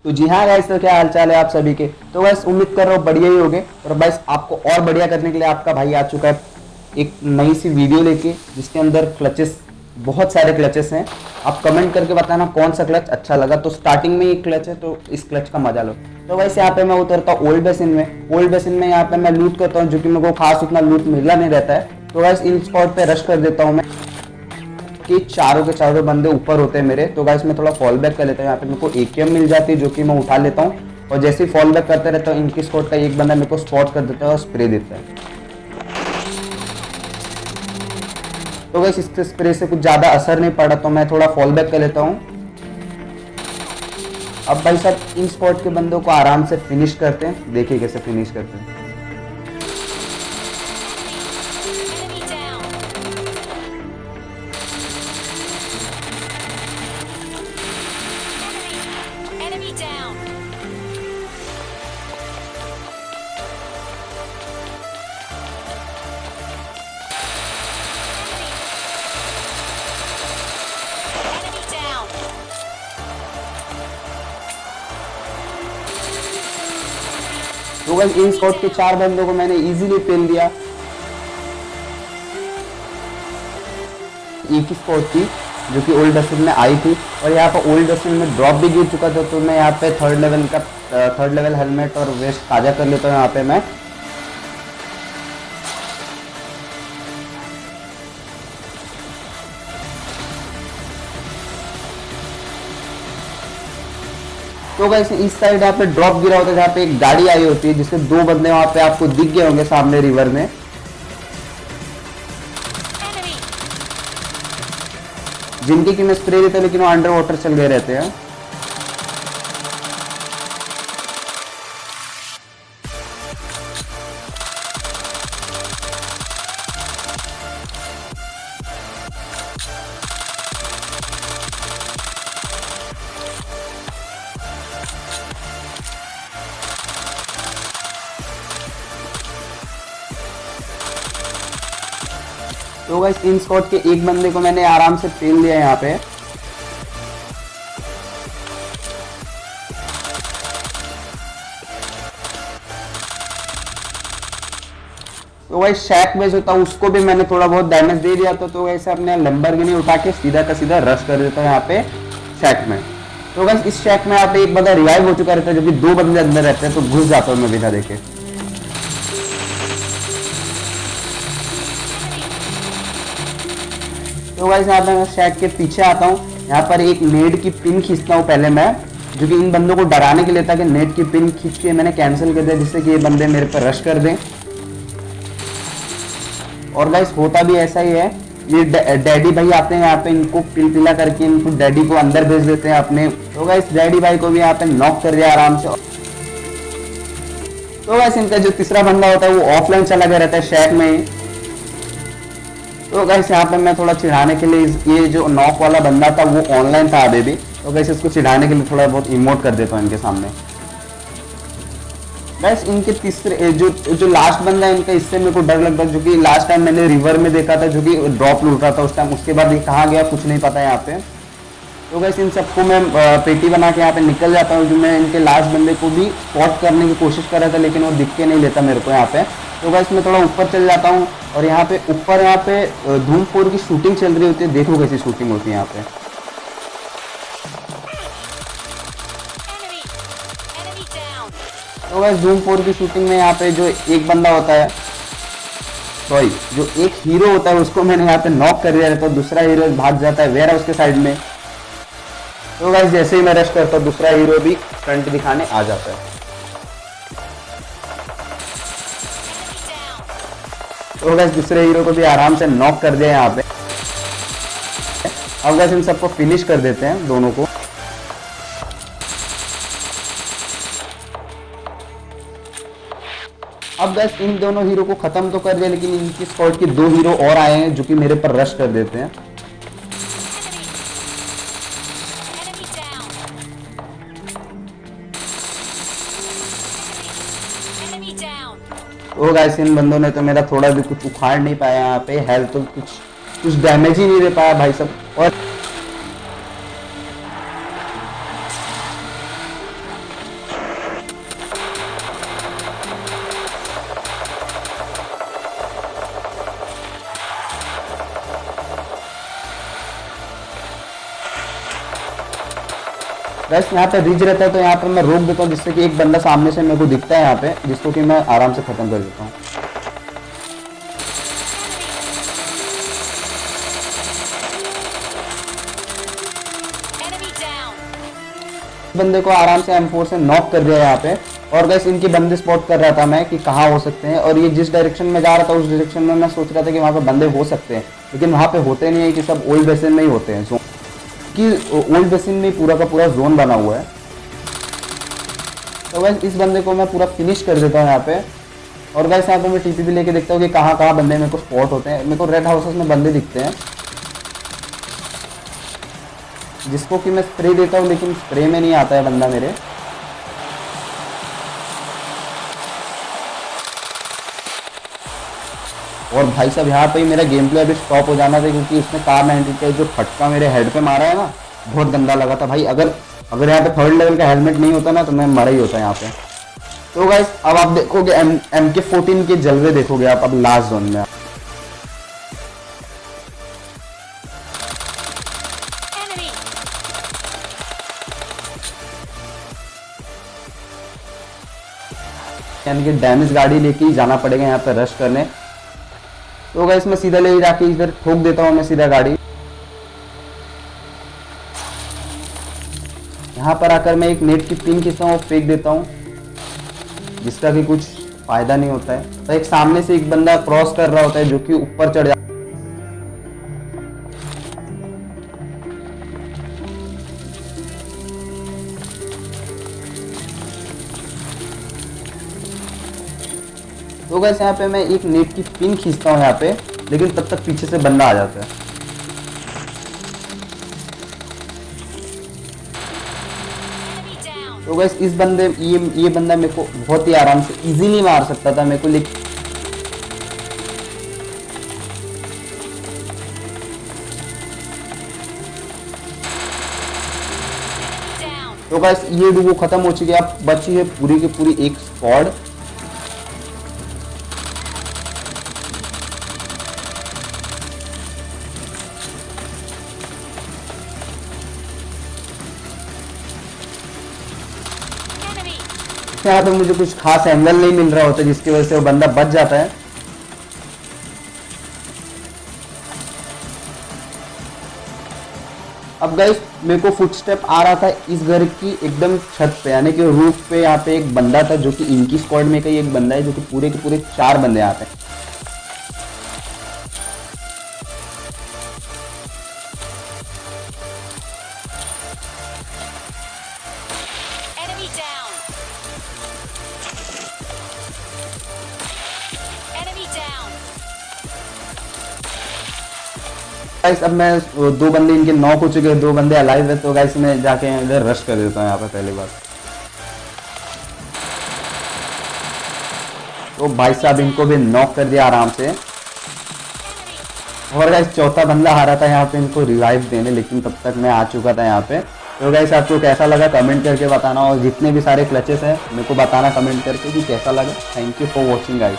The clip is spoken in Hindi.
तो जी हाँ गाइस, तो क्या हालचाल है आप सभी के। तो बस उम्मीद कर रहा हूँ बढ़िया ही होगे। और बस आपको और बढ़िया करने के लिए आपका भाई आ चुका है एक नई सी वीडियो लेके, जिसके अंदर क्लचेस, बहुत सारे क्लचेस हैं। आप कमेंट करके बताना कौन सा क्लच अच्छा लगा। तो स्टार्टिंग में ये क्लच है, तो इस क्लच का मजा लो। तो वैसे यहाँ पे मैं उतरता हूँ ओल्ड बेसिन में। ओल्ड बेसिन में यहाँ पे मैं लूट करता हूँ, जो कि मेरे को खास उतना लूट मिला नहीं रहता है। तो वैसे इन स्पॉट पे रश कर देता हूँ मैं कि चारों के चारों बंदे ऊपर होते हैं मेरे। तो गाइस मैं थोड़ा फॉल बैक कर लेता हूँ। यहाँ पे मेरे को एकेएम मिल जाती है, जो कि मैं उठा लेता हूँ। और जैसे ही फॉल बैक करते रहता हूँ, इनकी स्क्वाड का एक बंदा मेरे को स्पॉट कर देता है और स्प्रे देता है। तो गाइस इसके स्प्रे से कुछ ज्यादा असर नहीं पड़ा, तो मैं थोड़ा फॉल बैक कर लेता हूँ। अब भाई साहब इन स्पॉट के बंदों को आराम से फिनिश करते हैं। देखिए कैसे फिनिश करते हैं। Enemy down. Enemy down. Enemy down. तो गाइस इन स्पॉट के 4 बंदों को मैंने इजीली पेल दिया। एक ही स्पॉट थी जो कि ओल्ड डस्टबिन में आई थी, और यहाँ पर ओल्ड डस्टबिन में ड्रॉप भी गिर चुका था। तो मैं यहाँ पे थर्ड लेवल हेलमेट और वेस्ट ताजा कर लेता हूँ यहाँ पे मैं। तो गाइस इस साइड यहाँ पे ड्रॉप गिरा होता है, जहाँ पे एक गाड़ी आई होती है, जिससे 2 बंदे वहां पे आपको दिख गए होंगे सामने रिवर में, Enemy. जिनकी कि मैं स्प्रे देता हूँ, लेकिन वो अंडर वाटर चल गए रहते हैं। तो गाइस इन स्क्वाड के एक बंदे को मैंने आराम से पेल दिया यहाँ पे। तो वही शैक में जो था उसको भी मैंने थोड़ा बहुत डैमेज दे दिया था। तो वैसे अपने लंबरगिनी उठा के सीधा का सीधा रश कर देता हूँ यहाँ पे शैक में। तो गाइस इस शैक में यहाँ पे एक बंदा रिवाइव हो चुका रहता है, जो कि 2 बंदे अंदर रहते हैं। तो घुस जाता हूँ मैं बिना देखे। तो गाइस यहाँ पे मैं शैक के पीछे आता हूँ। यहाँ पर एक नेट की पिन खींचता हूँ पहले मैं, जो कि इन बंदों को डराने के लिए था। कि नेट की पिन खींच के मैंने कैंसिल कर दिया, जिससे कि ये बंदे मेरे पर रश कर दें। और गाइस होता भी ऐसा ही है। ये डैडी भाई आते हैं यहाँ पे, इनको पिलपिला करके इनको डैडी को अंदर भेज देते हैं अपने। तो गाइस डैडी भाई को भी यहाँ पे नॉक कर दिया आराम से। तो गाइस इनका जो तीसरा बंदा होता है वो ऑफलाइन चला गया रहता है शैक में। तो गाइस यहाँ पे मैं थोड़ा चिढ़ाने के लिए ये जो नॉक वाला बंदा था वो ऑनलाइन था अभी भी। तो गाइस इसको चिढ़ाने के लिए थोड़ा बहुत इमोट कर देता हूँ इनके सामने। गाइस इनके तीसरे जो लास्ट बंदा है इनका, इससे मेरे को डर लगता है। जो कि लास्ट टाइम मैंने रिवर में देखा था, जो कि ड्रॉप लूट रहा था उस टाइम। उसके बाद ये कहाँ गया कुछ नहीं पता यहाँ पे। तो गाइस इन सबको मैं पेटी बना के यहाँ पे निकल जाता हूँ। जो मैं इनके लास्ट बंदे को भी स्पॉट करने की कोशिश कर रहा था, लेकिन वो दिख के नहीं लेता मेरे को यहाँ पे। तो गाइस मैं थोड़ा ऊपर चल जाता हूँ, और यहाँ पे ऊपर यहाँ पे धूम 4 की शूटिंग चल रही होती है। देखो कैसी शूटिंग होती है यहाँ पे। Enemy. Enemy down. तो गाइस धूम 4 की शूटिंग में यहाँ पे जो एक बंदा होता है, सॉरी जो एक हीरो होता है, उसको मैंने यहाँ पे नॉक कर दिया रहता है। दूसरा हीरो भाग जाता है वेयर हाउस के साइड में। तो गाइस जैसे ही मैं रश करता हूँ, दूसरा हीरो भी फ्रंट दिखाने आ जाता है। तो गाइस दूसरे हीरो को भी आराम से नॉक कर दिया यहाँ पे। अब गाइस इन सबको फिनिश कर देते हैं दोनों को। अब गाइस इन दोनों हीरो को खत्म तो कर दिया, लेकिन इनकी स्क्वाड के 2 हीरो और आए हैं, जो कि मेरे पर रश कर देते हैं। Enemy down. Enemy down. तो गाइस इन बंदों ने तो मेरा थोड़ा भी कुछ उखाड़ नहीं पाया यहाँ पे। हेल्थ तो कुछ डैमेज ही नहीं दे पाया भाई सब। और वैसे यहाँ पे रिज रहता है तो यहाँ पर मैं रोक देता हूँ, जिससे कि एक बंदा सामने से मेरे को दिखता है यहाँ पे, जिसको कि मैं आराम से खत्म कर देता हूँ। Enemy down. बंदे को आराम से M4 से नॉक कर दिया यहाँ पे। और गैस इनके बंदे स्पॉट कर रहा था मैं कि कहाँ हो सकते हैं, और ये जिस डायरेक्शन में जा रहा था उस डायरेक्शन में मैं सोच रहा था कि वहाँ पे बंदे हो सकते हैं, लेकिन वहाँ पे होते नहीं है, कि सब ओल्ड बेसिन में ही होते हैं। कि ओल्ड बेसिन में पूरा का पूरा जोन बना हुआ है। तो गैस इस बंदे को मैं पूरा फिनिश कर देता हूँ यहाँ पे। और गैस यहाँ पे मैं टीपी भी लेके देखता हूँ कि कहाँ कहाँ बंदे मेरे को स्पॉट होते हैं। मेरे को रेड हाउसेस में बंदे दिखते हैं, जिसको कि मैं स्प्रे देता हूँ, लेकिन स्प्रे में नहीं आता है बंदा मेरे। और भाई साहब यहाँ पे ही मेरा गेम प्ले अभी स्टॉप हो जाना था, क्योंकि उसने कार 90 का जो फटका मेरे हेड पे मारा है ना, बहुत गंदा लगा था भाई। अगर यहाँ पे 3rd लेवल का हेलमेट नहीं होता ना तो मैं मरा ही होता यहाँ पे। तो गाइस अब आप देखोगे MK14 के जलवे देखोगे आप अब लास्ट जोन में। Enemy. यानी कि डैमेज गाड़ी लेके ही जाना पड़ेगा यहाँ पे रश करने। तो गाइस मैं सीधा ले जाके इधर ठोक देता हूँ मैं सीधा गाड़ी। यहाँ पर आकर मैं एक नेट की पिन खींचता हूँ और फेंक देता हूँ, जिसका कि कुछ फायदा नहीं होता है। तो एक सामने से एक बंदा क्रॉस कर रहा होता है, जो कि ऊपर चढ़ जाता है। तो गाइस यहाँ पे मैं एक नेट की पिन खींचता हूँ यहाँ पे, लेकिन तब तक पीछे से बंदा आ जाता है। Enemy down. तो गाइस इस बंदे ये बंदा मेरे को बहुत ही आराम से इजीली मार सकता था मेरे को, लेकिन Down. तो गाइस ये डुओ खत्म हो चुकी है। अब बची है पूरी की पूरी एक स्क्वाड। Enemy. यहाँ पे मुझे कुछ खास एंगल नहीं मिल रहा होता, जिसकी वजह से वो बंदा बच जाता है। अब गाइस मेरे को फुटस्टेप आ रहा था इस घर की एकदम छत पे, यानी कि रूफ पे। यहाँ पे एक बंदा था, जो कि इनकी स्क्वाड में का ही एक बंदा है, जो कि पूरे के पूरे 4 बंदे आते हैं। Enemy down. Enemy down. Guys अब मैं 2 बंदे इनके नॉक हो चुके हैं, 2 बंदे अलाइव है। तो गाइस मैं जाके इधर रश कर देता हूँ यहाँ पे पहली बार। तो भाई साहब इनको भी नॉक कर दिया आराम से। और गाइस चौथा बंदा आ रहा था यहाँ पे इनको रिवाइव देने, लेकिन तब तक मैं आ चुका था यहाँ पे। तो गाइस आपको कैसा लगा कमेंट करके बताना, और जितने भी सारे क्लचेस हैं मेरे को बताना कमेंट करके कि कैसा लगा। Thank you for watching guys.